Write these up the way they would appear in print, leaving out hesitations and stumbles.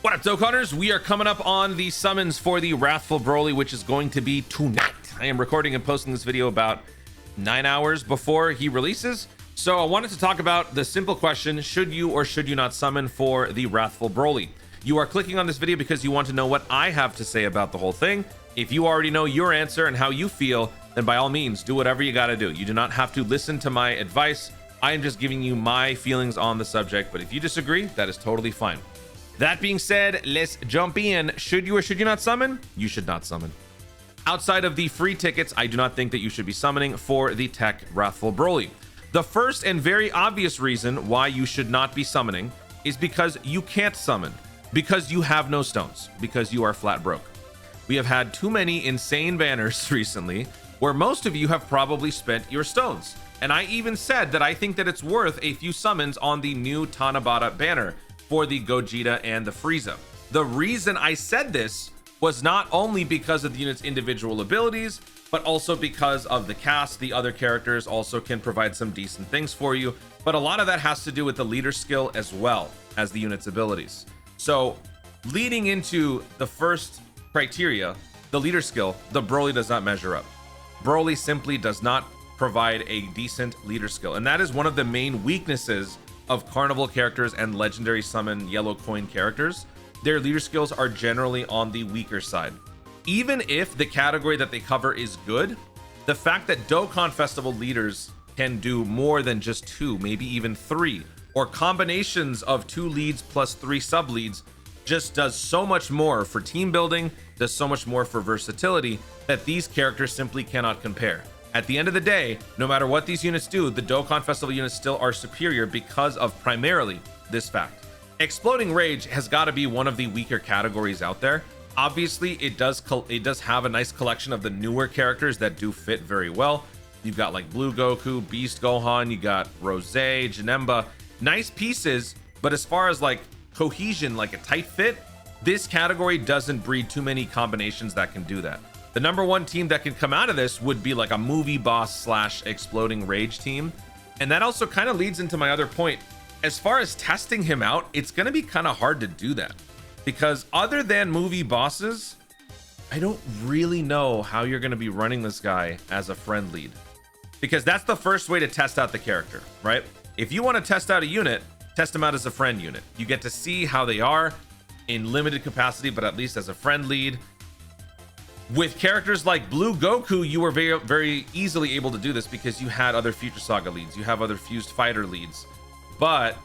What up, Dokkanners? We are coming up on the summons for the Wrathful Broly, which is going to be tonight. I am recording and posting this video about 9 hours before he releases. So I wanted to talk about the simple question, should you or should you not summon for the Wrathful Broly? You are clicking on this video because you want to know what I have to say about the whole thing. If you already know your answer and how you feel, then by all means, do whatever you gotta do. You do not have to listen to my advice. I am just giving you my feelings on the subject, but if you disagree, that is totally fine. That being said, let's jump in. Should you or should you not summon? You should not summon. Outside of the free tickets, I do not think that you should be summoning for the TEQ Wrathful Broly. The first and very obvious reason why you should not be summoning is because you can't summon, because you have no stones, because you are flat broke. We have had too many insane banners recently where most of you have probably spent your stones. And I even said that I think that it's worth a few summons on the new Tanabata banner for the Gogeta and the Frieza. The reason I said this was not only because of the unit's individual abilities, but also because of the cast. The other characters also can provide some decent things for you, but a lot of that has to do with the leader skill as well as the unit's abilities. So leading into the first criteria, the leader skill, the Broly does not measure up. Broly simply does not provide a decent leader skill, and that is one of the main weaknesses of carnival characters and legendary summon yellow coin characters. Their leader skills are generally on the weaker side. Even if the category that they cover is good, the fact that Dokkan Festival leaders can do more than just 2, maybe even 3, or combinations of 2 leads plus 3 sub leads just does so much more for team building, does so much more for versatility, that these characters simply cannot compare. At the end of the day, no matter what these units do, the Dokkan Festival units still are superior because of primarily this fact. Exploding Rage has got to be one of the weaker categories out there. Obviously, it does have a nice collection of the newer characters that do fit very well. You've got like Blue Goku, Beast Gohan, you got Rose, Janemba, nice pieces, but as far as like cohesion, like a tight fit, this category doesn't breed too many combinations that can do that. The number one team that can come out of this would be like a movie boss slash Exploding Rage team. And that also kind of leads into my other point. As far as testing him out, it's going to be kind of hard to do that, because other than movie bosses, I don't really know how you're going to be running this guy as a friend lead, because that's the first way to test out the character, right? If you want to test out a unit, test them out as a friend unit. You get to see how they are in limited capacity, but at least as a friend lead. With characters like Blue Goku, you were very, very easily able to do this because you had other Future Saga leads, you have other Fused Fighter leads. But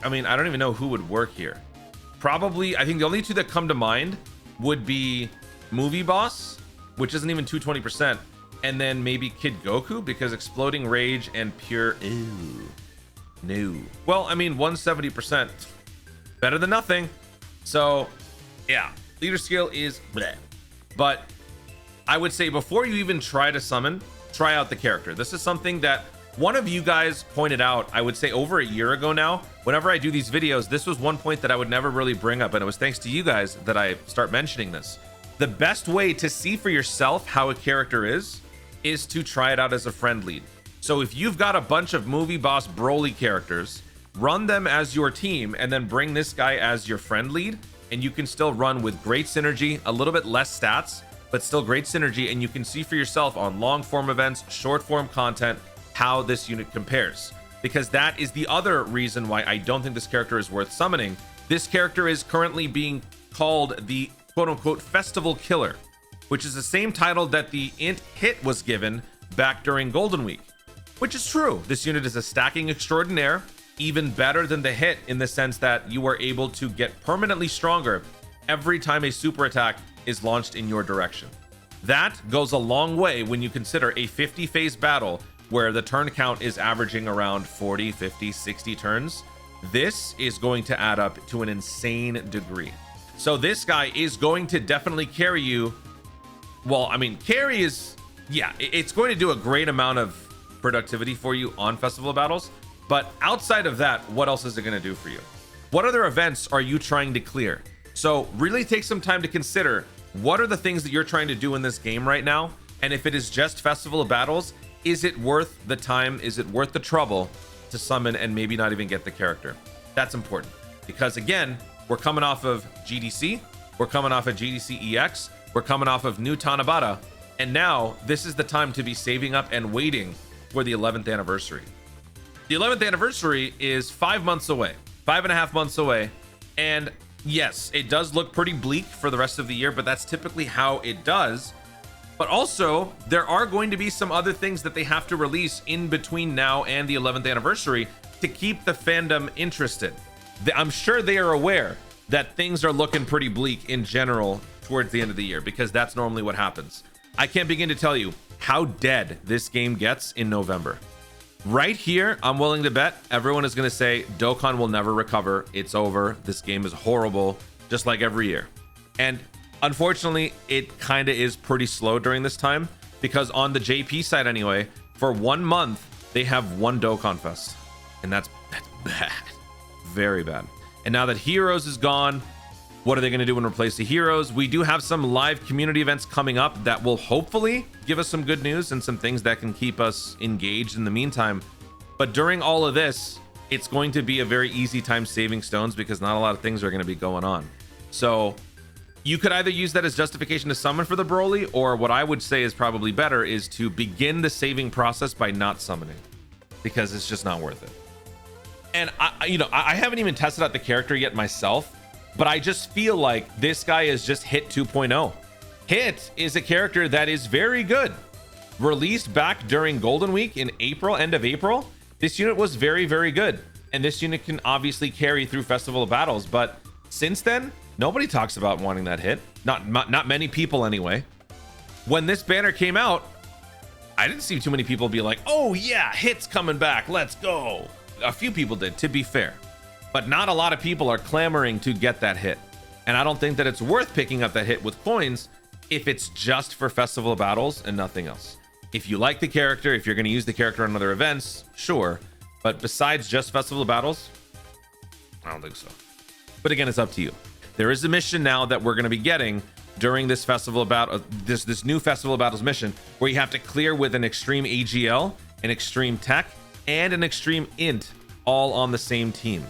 I mean, I don't even know who would work here. Probably, I think the only two that come to mind would be Movie Boss, which isn't even 220%, and then maybe Kid Goku, because Exploding Rage and Pure, ew, no. Well, I mean, 170%, better than nothing. So yeah, leader skill is bleh. But I would say before you even try to summon, try out the character. This is something that one of you guys pointed out, I would say over a year ago now. Whenever I do these videos, this was one point that I would never really bring up, and it was thanks to you guys that I start mentioning this. The best way to see for yourself how a character is to try it out as a friend lead. So if you've got a bunch of movie boss Broly characters, run them as your team and then bring this guy as your friend lead, and you can still run with great synergy, a little bit less stats, but still great synergy, and you can see for yourself on long form events, short form content, how this unit compares. Because that is the other reason why I don't think this character is worth summoning. This character is currently being called the quote-unquote Festival Killer, which is the same title that the Int Hit was given back during Golden Week, which is true. This unit is a stacking extraordinaire, even better than the Hit in the sense that you are able to get permanently stronger every time a super attack is launched in your direction. That goes a long way when you consider a 50 phase battle where the turn count is averaging around 40, 50, 60 turns. This is going to add up to an insane degree. So this guy is going to definitely carry you. Well, I mean, carry is, yeah, it's going to do a great amount of productivity for you on festival battles. But outside of that, what else is it going to do for you? What other events are you trying to clear? So really take some time to consider what are the things that you're trying to do in this game right now. And if it is just festival battles, is it worth the time? Is it worth the trouble to summon and maybe not even get the character? That's important, because again, We're coming off of GDC. We're coming off of GDC EX. We're coming off of new Tanabata. And now this is the time to be saving up and waiting for the 11th anniversary. The 11th anniversary is 5 months away, 5.5 months away. And yes, it does look pretty bleak for the rest of the year, but that's typically how it does. But also, there are going to be some other things that they have to release in between now and the 11th anniversary to keep the fandom interested. I'm sure they are aware that things are looking pretty bleak in general towards the end of the year, because that's normally what happens. I can't begin to tell you how dead this game gets in November. Right here, I'm willing to bet everyone is going to say Dokkan will never recover. It's over. This game is horrible, just like every year. And unfortunately, it kind of is pretty slow during this time, because on the JP side anyway, for 1 month, they have one Dokkan Fest. And that's bad. Very bad. And now that Heroes is gone, what are they going to do and replace the Heroes? We do have some live community events coming up that will hopefully give us some good news and some things that can keep us engaged in the meantime. But during all of this, it's going to be a very easy time saving stones, because not a lot of things are going to be going on. So you could either use that as justification to summon for the Broly, or what I would say is probably better is to begin the saving process by not summoning, because it's just not worth it. And I haven't even tested out the character yet myself, but I just feel like this guy is just Hit 2.0. Hit is a character that is very good. Released back during Golden Week in April, end of April, this unit was very, very good. And this unit can obviously carry through Festival of Battles, but since then, nobody talks about wanting that hit. Not many people anyway. When this banner came out, I didn't see too many people be like, oh yeah, Hit's coming back, let's go. A few people did, to be fair, but not a lot of people are clamoring to get that hit. And I don't think that it's worth picking up that hit with coins if it's just for Festival of Battles and nothing else. If you like the character, if you're going to use the character on other events, sure. But besides just Festival of Battles, I don't think so. But again, it's up to you. There is a mission now that we're going to be getting during this Festival of Battles, this new Festival of Battles mission, where you have to clear with an extreme AGL, an extreme tech, and an extreme int all on the same team.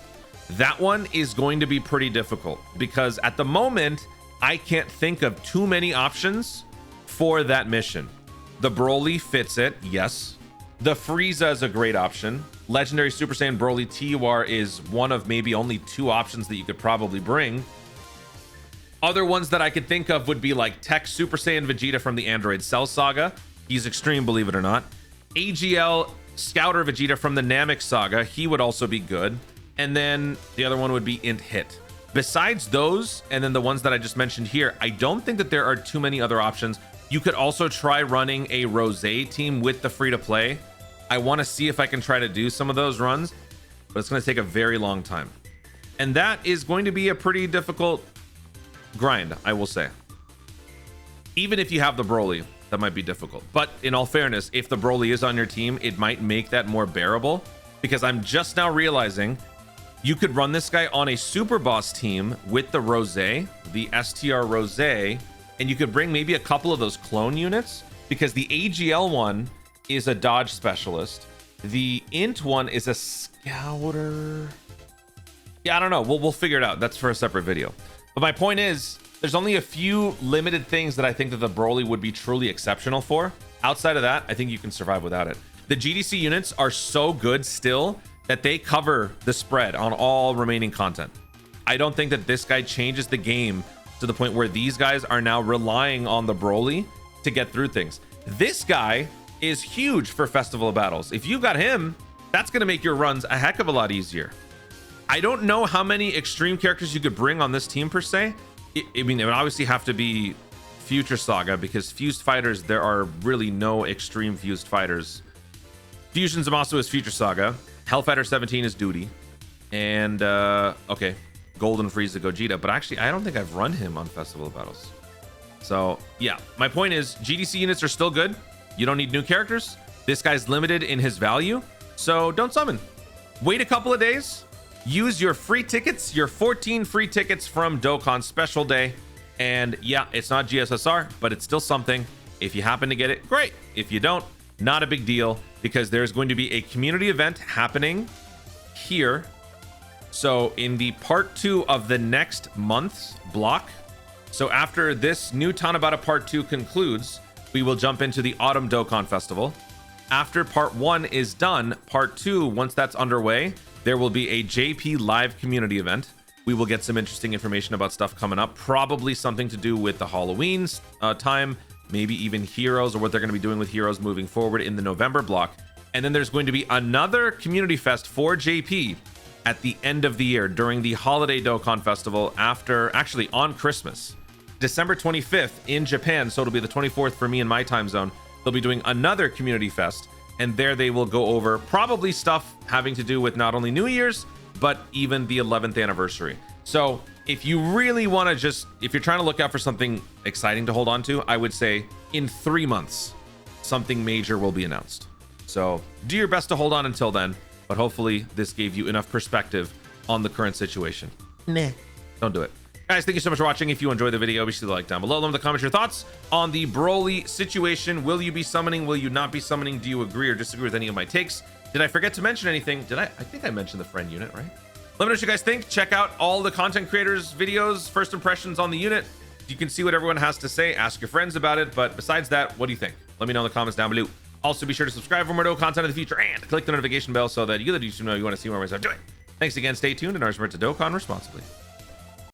That one is going to be pretty difficult, because at the moment I can't think of too many options for that mission. The Broly fits it, yes. The Frieza is a great option. Legendary Super Saiyan Broly TUR is one of maybe only 2 options that you could probably bring. Other ones that I could think of would be like TEQ Super Saiyan Vegeta from the Android Cell Saga. He's extreme, believe it or not. AGL Scouter Vegeta from the Namek Saga. He would also be good. And then the other one would be Int Hit. Besides those, and then the ones that I just mentioned here, I don't think that there are too many other options. You could also try running a Rosé team with the free-to-play. I want to see if I can try to do some of those runs, but it's going to take a very long time. And that is going to be a pretty difficult grind, I will say. Even if you have the Broly, that might be difficult. But in all fairness, if the Broly is on your team, it might make that more bearable, because I'm just now realizing you could run this guy on a Super Boss team with the Rosé, the STR Rosé, and you could bring maybe a couple of those clone units, because the AGL one is a dodge specialist. The Int one is a scouter. Yeah, I don't know. We'll figure it out. That's for a separate video. But my point is, there's only a few limited things that I think that the Broly would be truly exceptional for. Outside of that, I think you can survive without it. The GDC units are so good still that they cover the spread on all remaining content. I don't think that this guy changes the game to the point where these guys are now relying on the Broly to get through things. This guy is huge for Festival of Battles. If you got him, that's going to make your runs a heck of a lot easier. I don't know how many extreme characters you could bring on this team per se. I mean, it would obviously have to be Future Saga, because Fused Fighters, there are really no extreme Fused Fighters. Fusion Zamasu is Future Saga. Hellfighter 17 is Duty. And, okay, Golden Frieza Gogeta. But actually, I don't think I've run him on Festival of Battles. So, yeah, my point is, GDC units are still good. You don't need new characters. This guy's limited in his value, so don't summon. Wait a couple of days. Use your free tickets, your 14 free tickets from Dokkan Special Day. And yeah, it's not GSSR, but it's still something. If you happen to get it, great. If you don't, not a big deal, because there's going to be a community event happening here So in the part 2 of the next month's block, so after this new Tanabata part 2 concludes, we will jump into the Autumn Dokkan Festival. After part 1 is done, part 2, once that's underway, there will be a JP live community event. We will get some interesting information about stuff coming up, probably something to do with the Halloween time, maybe even Heroes, or what they're going to be doing with Heroes moving forward in the November block. And then there's going to be another community fest for JP at the end of the year during the Holiday Dokkan Festival actually on Christmas, December 25th in Japan. So it'll be the 24th for me in my time zone. They'll be doing another community fest, and there they will go over probably stuff having to do with not only New Year's, but even the 11th anniversary. So if you really want to if you're trying to look out for something exciting to hold on to, I would say in 3 months, something major will be announced. So do your best to hold on until then, but hopefully this gave you enough perspective on the current situation. Nah, don't do it. Guys, thank you so much for watching. If you enjoyed the video, be sure to like down below. Let me know in the comments your thoughts on the BROLY situation. Will you be summoning? Will you not be summoning? Do you agree or disagree with any of my takes? Did I forget to mention anything? I think I mentioned the friend unit, right? Let me know what you guys think. Check out all the content creators' videos, first impressions on the unit. You can see what everyone has to say. Ask your friends about it. But besides that, what do you think? Let me know in the comments down below. Also, be sure to subscribe for more Dokkan content in the future and click the notification bell so that you, the YouTube, know you want to see more of myself doing. Thanks again. Stay tuned and remember to Dokkan responsibly.